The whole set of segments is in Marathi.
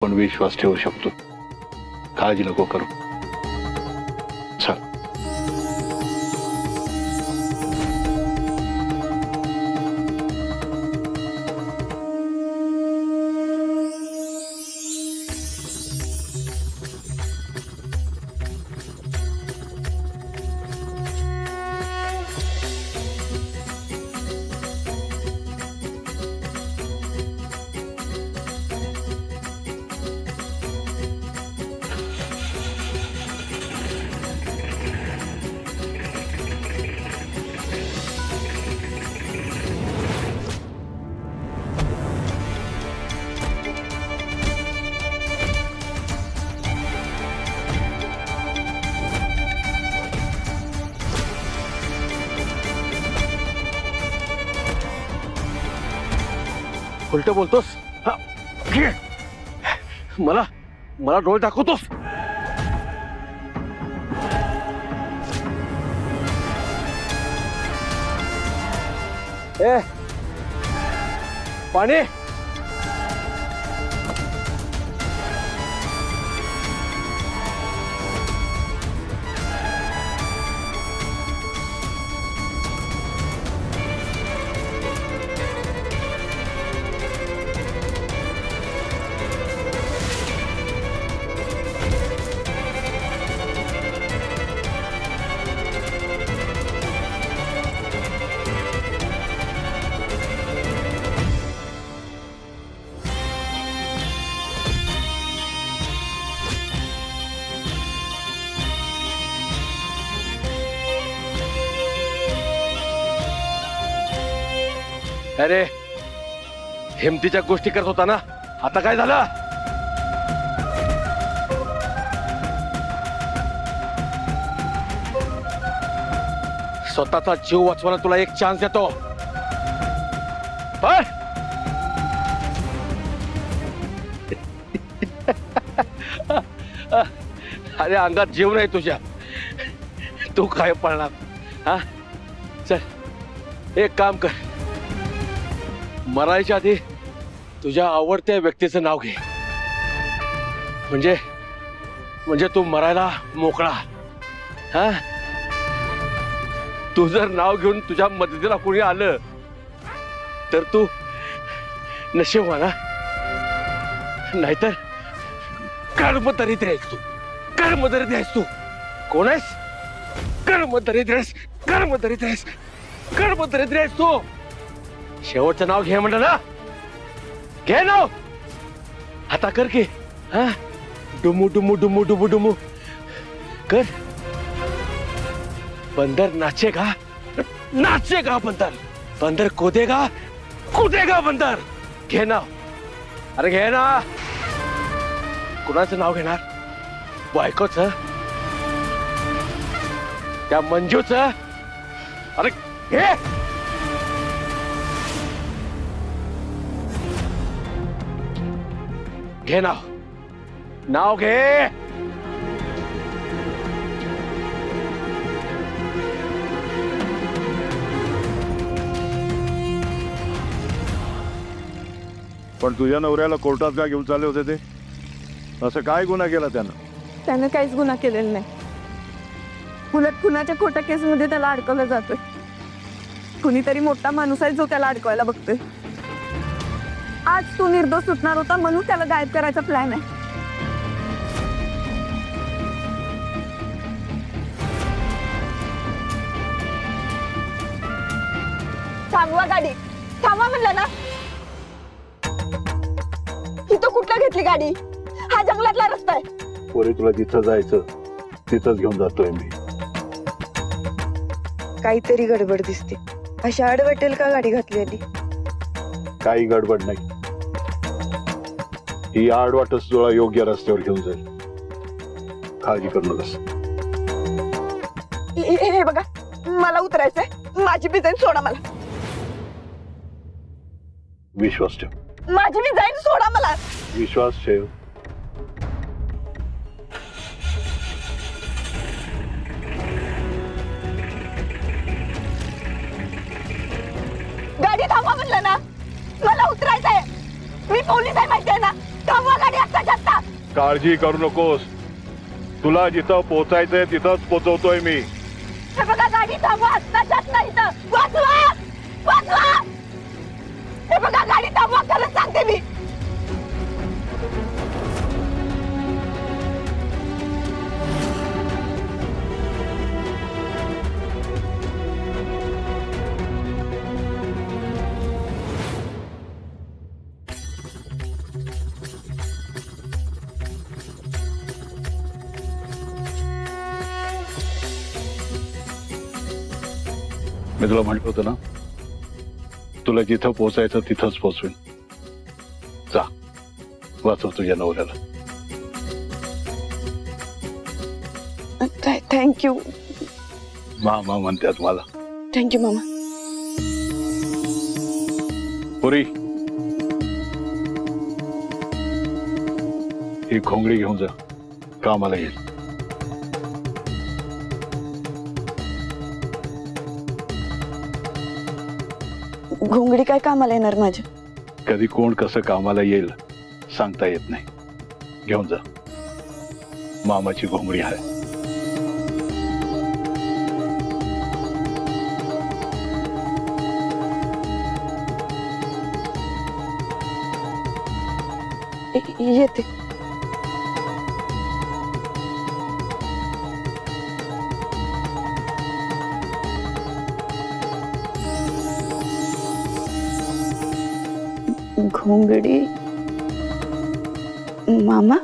पण विश्वास ठेवू शकतो. काळजी नको करू. चल. उलट बोलतोस. मला मला डोळे दाखवतोस. ए पाणी. अरे हिमतीच्या गोष्टी करत होता ना, आता काय झालं? स्वतःचा जीव वाचवायला तुला एक चान्स देतो. अरे अंगात जीव नाही तुझ्या, तू काय पळणार? हा चल एक काम कर, मरायच्या आधी तुझ्या आवडत्या व्यक्तीचं नाव घे, म्हणजे तू मरायला मोकळा. हा तू जर नाव घेऊन तुझ्या मदतीला कोणी आलं तर तू नशीबवान, नाहीतर कर्मदरिद्र आहेस तू. कर्मदरिद्र आहेस तू. कोण आहेस? कर्मदरिद्र आहेस. कर्मदरिद्र आहेस. कर्मदरिद्र आहेस तू. शेवटचं नाव घे म्हणलं ना, घे नाव. आता कर की. हा डुमू डुमू डुमू डुमू डुमू कर. बंदर नाचेगा, नाचेगा बंदर. बंदर कूदेगा, कूदेगा बंदर. घे नाव. अरे घे ना. कुणाचं नाव घेणार? बायकोचं? त्या मंजूचं? अरे घे. घे नाव. नाव घे. पण तुझ्या नवऱ्याला कोर्टात का घेऊन चालले होते ते? असं काय गुन्हा केला त्यानं? त्यानं काहीच गुन्हा केलेला नाही. उलट कुणाच्या खोट्या केसमध्ये त्याला अडकवलं जातोय. कुणीतरी मोठा माणूस आहे जो त्याला अडकवायला बघतोय. आज तो निर्दोष सुटणार होता म्हणून त्याला गायब करायचा प्लॅन आहे. थांबवा गाडी. थांबवा म्हणलं ना. इथं कुठला घेतली गाडी? हा जंगलातला रस्ता आहे. पोरी तुला जिथं जायचं तिथंच घेऊन जातोय मी. काहीतरी गडबड दिसते. अशा आड वाटेल का गाडी घातलेली? काही गडबड नाही. ही आडवाटच तुला योग्य रस्त्यावर घेऊन जाईल. काळजी करू नकोस. हे बघा, मला उतरायचंय. माझी बी जाईल, सोडा मला. विश्वास ठेव. माझी बी जाईल, सोडा मला. विश्वास ठेव. गाडी थांबवा म्हणलं ना. मला उतरायचंय. मी पोलीस आहे माहिती आहे ना. थांबवा गाडी आत्ताच्या आत्ता. काळजी करू नकोस, तुला जिथं पोचायचंय तिथंच पोचवतोय मी. हे बघा गाडी थांबवा आत्ताच्या आत्ता इथं. वाचवा वाचवा. हे बघा गाडी थांबवा, खरंच सांगते मी. मी तुला म्हटलं होतं ना, तुला जिथं पोचायचं तिथंच पोचवेन. जा, वाचव तुझ्या नवऱ्याला. थँक्यू. मामा म्हणतात मला. थँक्यू मामा. पुरी, ही घोंगडी घेऊन जा, कामाला येईल. घोंगडी काय कामाला येणार माझ्या? कधी कोण कसं कामाला येईल सांगता येत नाही. घेऊन जा, मामाची घोंगडी आहे. येते. घोंगडी मामा.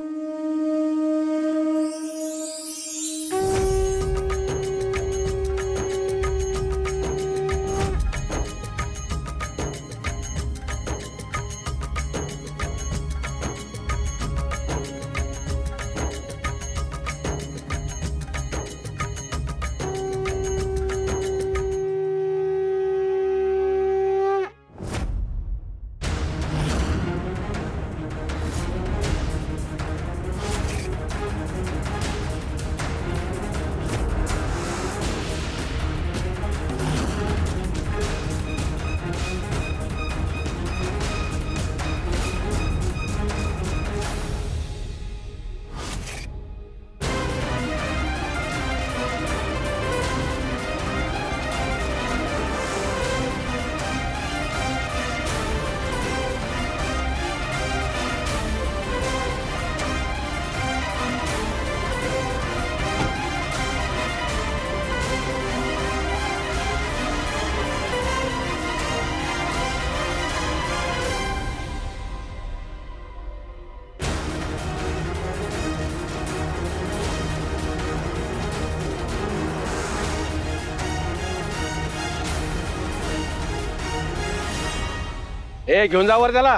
घेऊन जा वर त्याला.